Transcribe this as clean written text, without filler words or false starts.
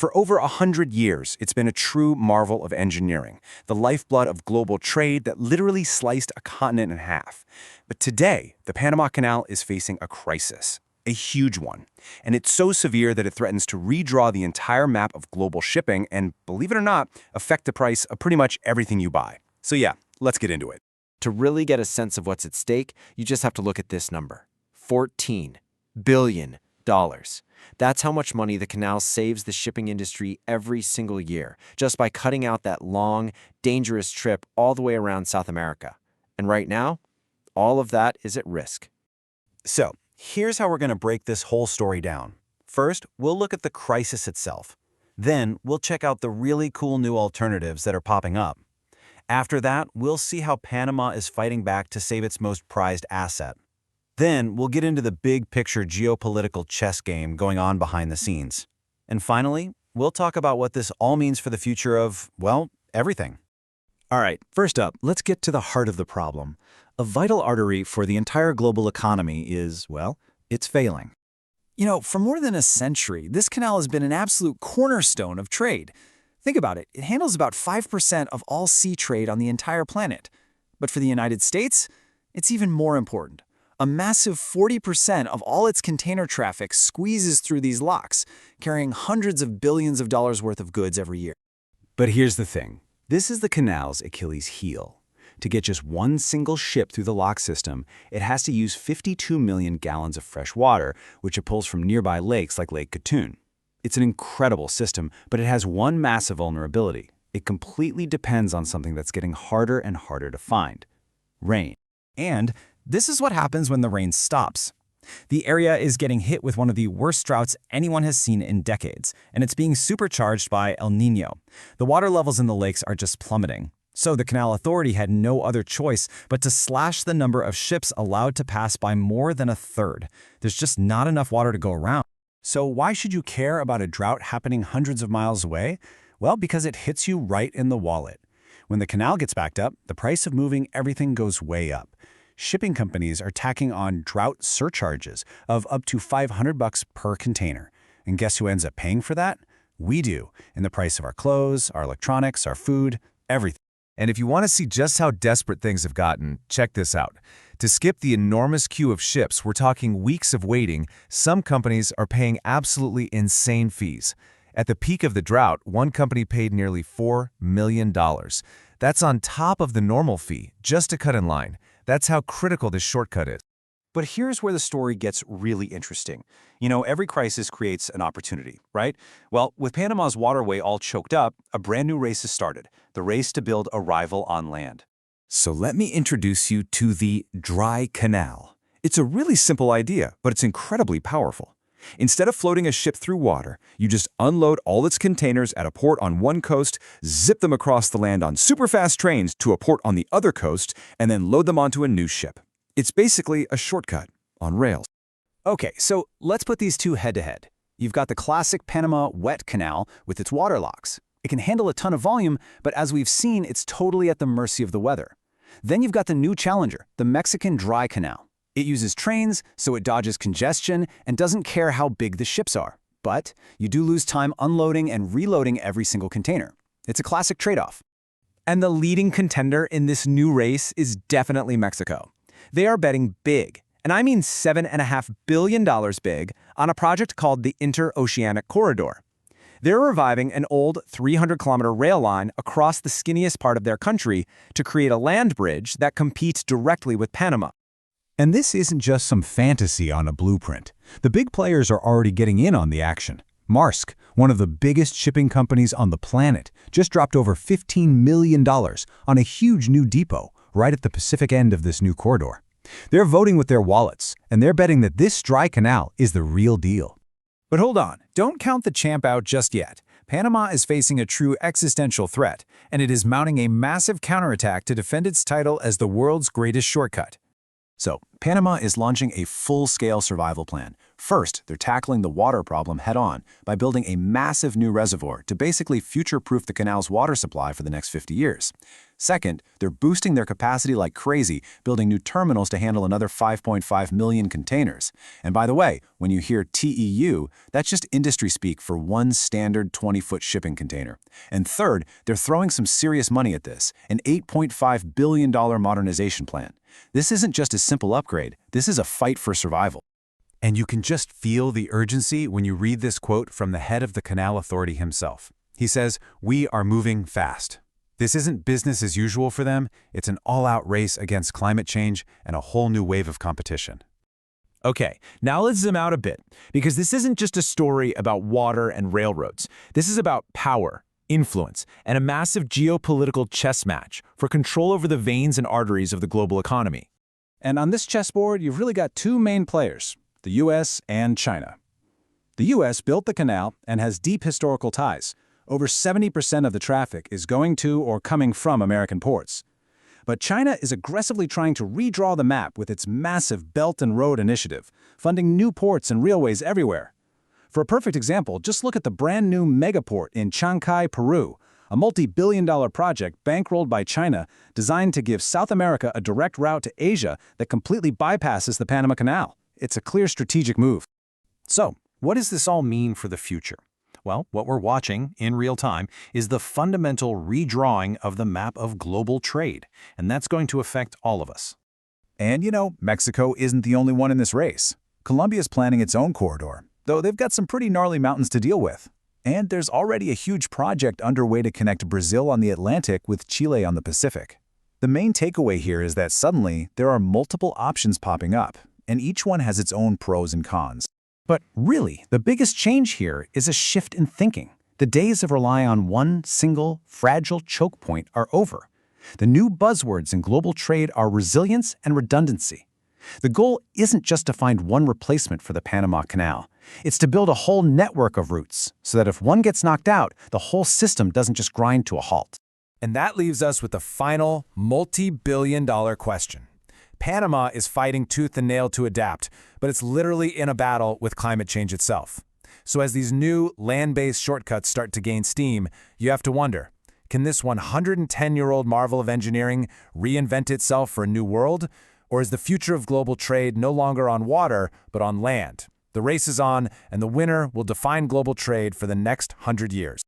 For over 100 years, it's been a true marvel of engineering, the lifeblood of global trade that literally sliced a continent in half. But today, the Panama Canal is facing a crisis, a huge one. And it's so severe that it threatens to redraw the entire map of global shipping and, believe it or not, affect the price of pretty much everything you buy. So yeah, let's get into it. To really get a sense of what's at stake, you just have to look at this number. $14 billion. That's how much money the canal saves the shipping industry every single year, just by cutting out that long, dangerous trip all the way around South America. And right now, all of that is at risk. So, here's how we're going to break this whole story down. First, we'll look at the crisis itself. Then, we'll check out the really cool new alternatives that are popping up. After that, we'll see how Panama is fighting back to save its most prized asset. Then, we'll get into the big-picture geopolitical chess game going on behind the scenes. And finally, we'll talk about what this all means for the future of, well, everything. All right, first up, let's get to the heart of the problem. A vital artery for the entire global economy is, well, it's failing. You know, for more than a century, this canal has been an absolute cornerstone of trade. Think about it. It handles about 5% of all sea trade on the entire planet. But for the United States, it's even more important. A massive 40% of all its container traffic squeezes through these locks, carrying hundreds of billions of dollars worth of goods every year. But here's the thing. This is the canal's Achilles heel. To get just one single ship through the lock system, it has to use 52 million gallons of fresh water, which it pulls from nearby lakes like Lake Gatun. It's an incredible system, but it has one massive vulnerability. It completely depends on something that's getting harder and harder to find: rain. And this is what happens when the rain stops. The area is getting hit with one of the worst droughts anyone has seen in decades, and it's being supercharged by El Niño. The water levels in the lakes are just plummeting. So the Canal Authority had no other choice but to slash the number of ships allowed to pass by more than a third. There's just not enough water to go around. So why should you care about a drought happening hundreds of miles away? Well, because it hits you right in the wallet. When the canal gets backed up, the price of moving everything goes way up. Shipping companies are tacking on drought surcharges of up to $500 per container. And guess who ends up paying for that? We do, in the price of our clothes, our electronics, our food, everything. And if you want to see just how desperate things have gotten, check this out. To skip the enormous queue of ships, we're talking weeks of waiting. Some companies are paying absolutely insane fees. At the peak of the drought, one company paid nearly $4 million. That's on top of the normal fee, just to cut in line. That's how critical this shortcut is. But here's where the story gets really interesting. You know, every crisis creates an opportunity, right? Well, with Panama's waterway all choked up, a brand new race has started, the race to build a rival on land. So let me introduce you to the dry canal. It's a really simple idea, but it's incredibly powerful. Instead of floating a ship through water, you just unload all its containers at a port on one coast, zip them across the land on super-fast trains to a port on the other coast, and then load them onto a new ship. It's basically a shortcut on rails. Okay, so let's put these two head-to-head. You've got the classic Panama wet canal with its water locks. It can handle a ton of volume, but as we've seen, it's totally at the mercy of the weather. Then you've got the new challenger, the Mexican dry canal. It uses trains, so it dodges congestion and doesn't care how big the ships are. But you do lose time unloading and reloading every single container. It's a classic trade-off. And the leading contender in this new race is definitely Mexico. They are betting big, and I mean $7.5 billion big, on a project called the Interoceanic Corridor. They're reviving an old 300-kilometer rail line across the skinniest part of their country to create a land bridge that competes directly with Panama. And this isn't just some fantasy on a blueprint. The big players are already getting in on the action. Maersk, one of the biggest shipping companies on the planet, just dropped over $15 million on a huge new depot right at the Pacific end of this new corridor. They're voting with their wallets, and they're betting that this dry canal is the real deal. But hold on, don't count the champ out just yet. Panama is facing a true existential threat, and it is mounting a massive counterattack to defend its title as the world's greatest shortcut. So, Panama is launching a full-scale survival plan. First, they're tackling the water problem head-on by building a massive new reservoir to basically future-proof the canal's water supply for the next 50 years. Second, they're boosting their capacity like crazy, building new terminals to handle another 5.5 million containers. And by the way, when you hear TEU, that's just industry speak for one standard 20-foot shipping container. And third, they're throwing some serious money at this, an $8.5 billion modernization plan. This isn't just a simple upgrade, this is a fight for survival. And you can just feel the urgency when you read this quote from the head of the Canal Authority himself. He says, "We are moving fast." This isn't business as usual for them, it's an all-out race against climate change and a whole new wave of competition. Okay, now let's zoom out a bit, because this isn't just a story about water and railroads. This is about power, influence, and a massive geopolitical chess match for control over the veins and arteries of the global economy. And on this chessboard, you've really got two main players, the US and China. The US built the canal and has deep historical ties. Over 70% of the traffic is going to or coming from American ports. But China is aggressively trying to redraw the map with its massive Belt and Road Initiative, funding new ports and railways everywhere. For a perfect example, just look at the brand new megaport in Chancay, Peru, a multi-billion-dollar project bankrolled by China designed to give South America a direct route to Asia that completely bypasses the Panama Canal. It's a clear strategic move. So, what does this all mean for the future? Well, what we're watching in real time is the fundamental redrawing of the map of global trade, and that's going to affect all of us. And Mexico isn't the only one in this race. Colombia's planning its own corridor, though they've got some pretty gnarly mountains to deal with. And there's already a huge project underway to connect Brazil on the Atlantic with Chile on the Pacific. The main takeaway here is that suddenly there are multiple options popping up, and each one has its own pros and cons. But really, the biggest change here is a shift in thinking. The days of relying on one single, fragile choke point are over. The new buzzwords in global trade are resilience and redundancy. The goal isn't just to find one replacement for the Panama Canal. It's to build a whole network of routes, so that if one gets knocked out, the whole system doesn't just grind to a halt. And that leaves us with the final multi-billion-dollar question. Panama is fighting tooth and nail to adapt, but it's literally in a battle with climate change itself. So as these new land-based shortcuts start to gain steam, you have to wonder, can this 110-year-old marvel of engineering reinvent itself for a new world? Or is the future of global trade no longer on water, but on land? The race is on, and the winner will define global trade for the next 100 years.